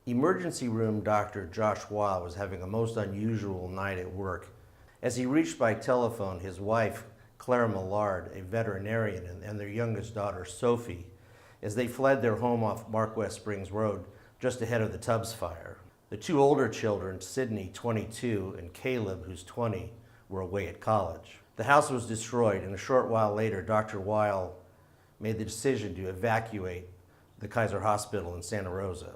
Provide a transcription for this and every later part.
Emergency room doctor Josh Weil was having a most unusual night at work. As he reached by telephone his wife, Weil-Mollard, a veterinarian, and their youngest daughter, Sophie, as they fled their home off Mark West Springs Road just ahead of the Tubbs fire. The two older children, Sydney, 22, and Caleb, who's 20, were away at college. The house was destroyed, and a short while later, Dr. Weil made the decision to evacuate the Kaiser Hospital in Santa Rosa.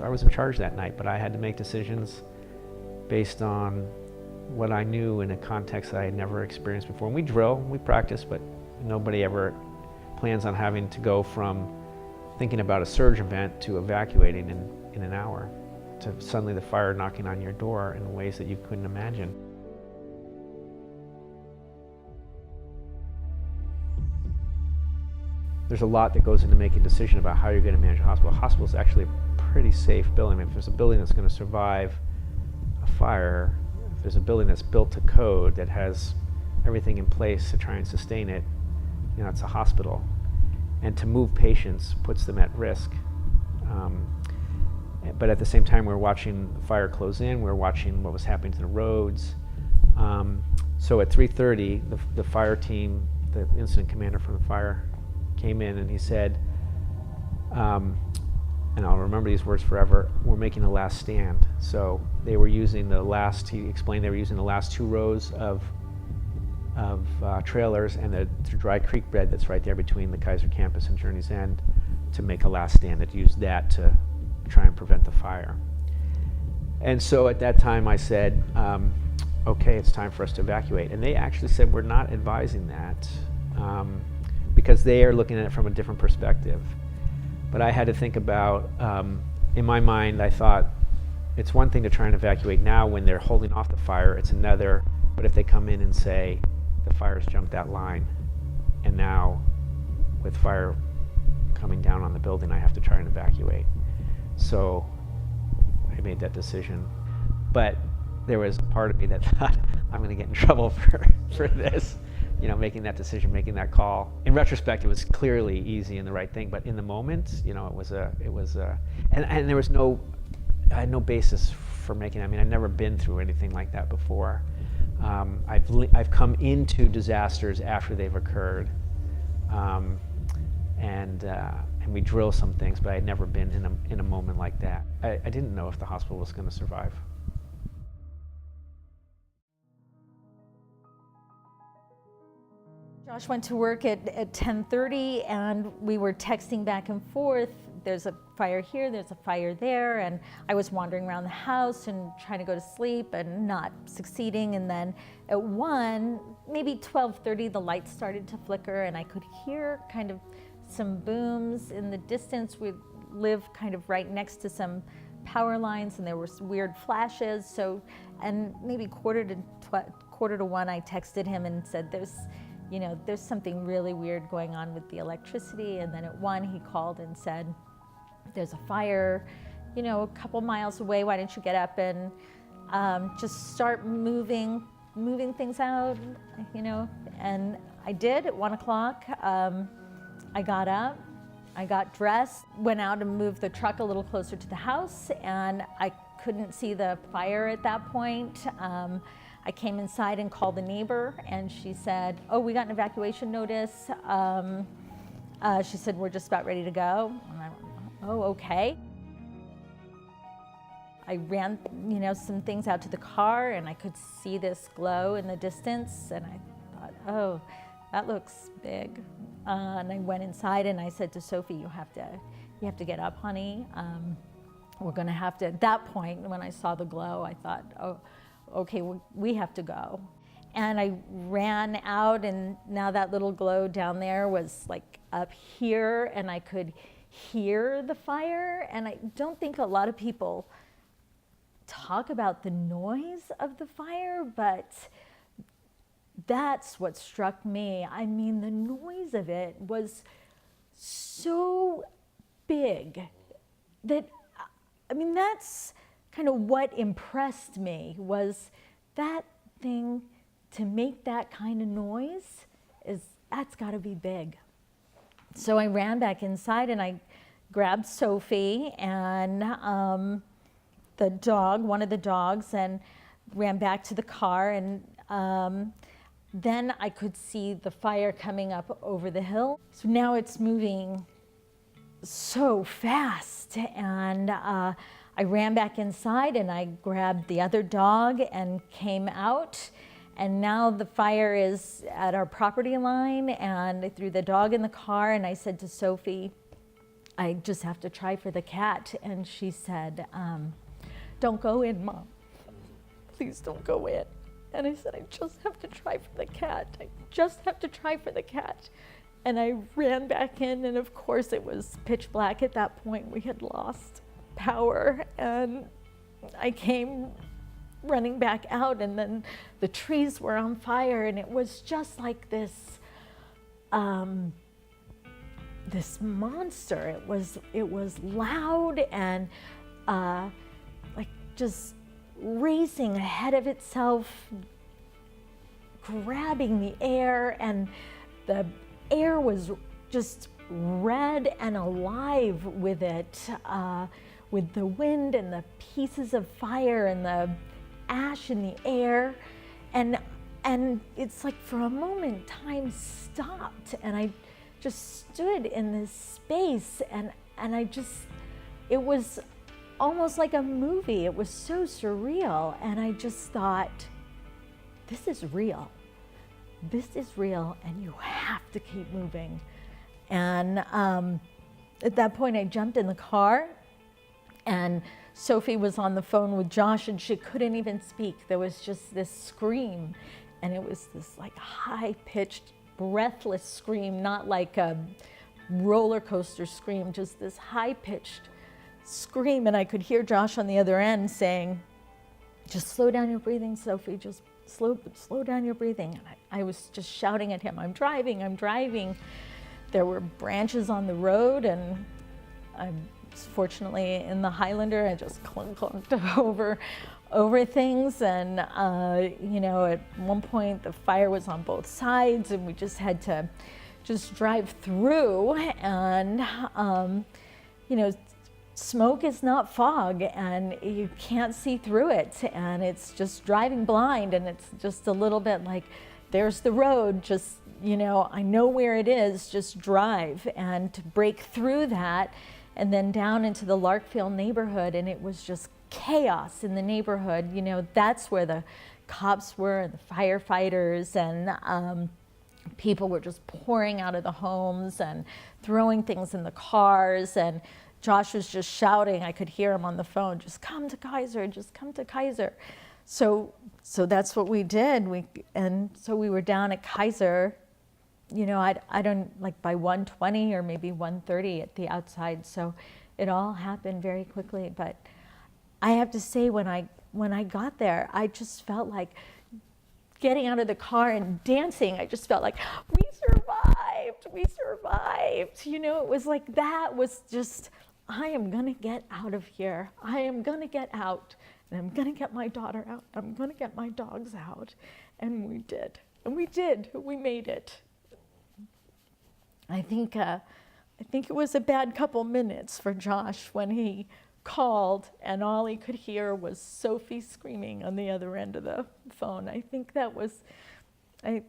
I was in charge that night, but I had to make decisions based on what I knew in a context that I had never experienced before. And we drill, we practice, but nobody ever plans on having to go from thinking about a surge event to evacuating in an hour, to suddenly the fire knocking on your door in ways that you couldn't imagine. There's a lot that goes into making a decision about how you're going to manage a hospital. A hospital is actually a pretty safe building. I mean, if there's a building that's going to survive a fire, if there's a building that's built to code that has everything in place to try and sustain it, you know, it's a hospital. And to move patients puts them at risk. But at the same time, we're watching the fire close in, we're watching what was happening to the roads. So at 3:30, the fire team, the incident commander from the fire, came in and he said, and I'll remember these words forever, we're making the last stand. So they were using he explained they were using the last 2 rows of trailers and the dry creek bed that's right there between the Kaiser campus and Journey's End to make a last stand. That used that to try and prevent the fire. And so at that time I said, okay, it's time for us to evacuate. And they actually said, we're not advising that because they are looking at it from a different perspective. But I had to think about, in my mind, I thought, it's one thing to try and evacuate now when they're holding off the fire. It's another, what if they come in and say, the fire's jumped that line, and now with fire coming down on the building, I have to try and evacuate. So I made that decision. But there was a part of me that thought, I'm going to get in trouble for this, you know, making that decision, making that call. In retrospect, it was clearly easy and the right thing, but in the moment, you know, and there was I had no basis for making it. I mean, I've never been through anything like that before. I've come into disasters after they've occurred, and we drill some things, but I had never been in a moment like that. I didn't know if the hospital was going to survive. Josh went to work at 10:30 and we were texting back and forth. There's a fire here, there's a fire there, and I was wandering around the house and trying to go to sleep and not succeeding. And then at 1, maybe 12:30, the lights started to flicker and I could hear kind of some booms in the distance. We live kind of right next to some power lines and there were weird flashes. So, and maybe quarter to 1, I texted him and said, there's something really weird going on with the electricity. And then at 1, he called and said, there's a fire, a couple miles away. Why don't you get up and just start moving things out, And I did at 1 o'clock. I got up, I got dressed, went out and moved the truck a little closer to the house, and I couldn't see the fire at that point. I came inside and called the neighbor, and she said, oh, we got an evacuation notice. She said, we're just about ready to go. And I went, oh, okay. I ran, some things out to the car, and I could see this glow in the distance, and I thought, oh, that looks big. And I went inside, and I said to Sophie, you have to get up, honey. We're going to have to. At that point, when I saw the glow, I thought, oh, okay, we have to go. And I ran out, and now that little glow down there was like up here, and I could hear the fire. And I don't think a lot of people talk about the noise of the fire, but that's what struck me. I mean, the noise of it was so big that, that's kind of what impressed me, was that thing to make that kind of noise is that's got to be big. So I ran back inside and I grabbed Sophie and the dog, one of the dogs, and ran back to the car. And then I could see the fire coming up over the hill. So now it's moving so fast. And I ran back inside and I grabbed the other dog and came out. And now the fire is at our property line, and I threw the dog in the car and I said to Sophie, I just have to try for the cat. And she said, don't go in, Mom. Please don't go in. And I said, I just have to try for the cat. I just have to try for the cat. And I ran back in, and of course it was pitch black at that point. We had lost power, and I came running back out, and then the trees were on fire, and it was just like this this monster. It was loud and like just racing ahead of itself, grabbing the air, and the air was just red and alive with it, with the wind and the pieces of fire and the ash in the air, and it's like for a moment time stopped, and I just stood in this space, and it was almost like a movie. It was so surreal, and I just thought, this is real. This is real, and you have to keep moving. And at that point, I jumped in the car, and Sophie was on the phone with Josh, and she couldn't even speak. There was just this scream, and it was this like high-pitched, breathless scream, not like a roller coaster scream, just this high-pitched scream. And I could hear Josh on the other end saying, just slow down your breathing, Sophie, just slow down your breathing. And I was just shouting at him, I'm driving, I'm driving. There were branches on the road, and I fortunately in the Highlander, I just clunked over things, and you know, at one point the fire was on both sides, and we just had to just drive through, and you know, smoke is not fog, and you can't see through it, and it's just driving blind, and it's just a little bit like, there's the road, just, you know, I know where it is, just drive. And to break through that, and then down into the Larkfield neighborhood, and it was just chaos in the neighborhood. You know, that's where the cops were, and the firefighters, and people were just pouring out of the homes and throwing things in the cars, and Josh was just shouting. I could hear him on the phone, just come to Kaiser, just come to Kaiser. So that's what we did. So we were down at Kaiser, you know, I don't, like by 1:20 or maybe 1:30 at the outside. So it all happened very quickly. But I have to say, when I got there, I just felt like getting out of the car and dancing. I just felt like, we survived. You know, it was like, that was just, I am gonna get out of here. I am gonna get out, and I'm gonna get my daughter out. I'm gonna get my dogs out. And we did. And we did. We made it. I think it was a bad couple minutes for Josh when he called, and all he could hear was Sophie screaming on the other end of the phone. I think that was, I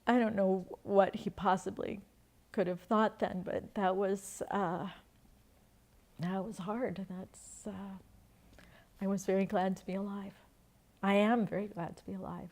don't know what he possibly could have thought then, but that was hard. I was very glad to be alive. I am very glad to be alive.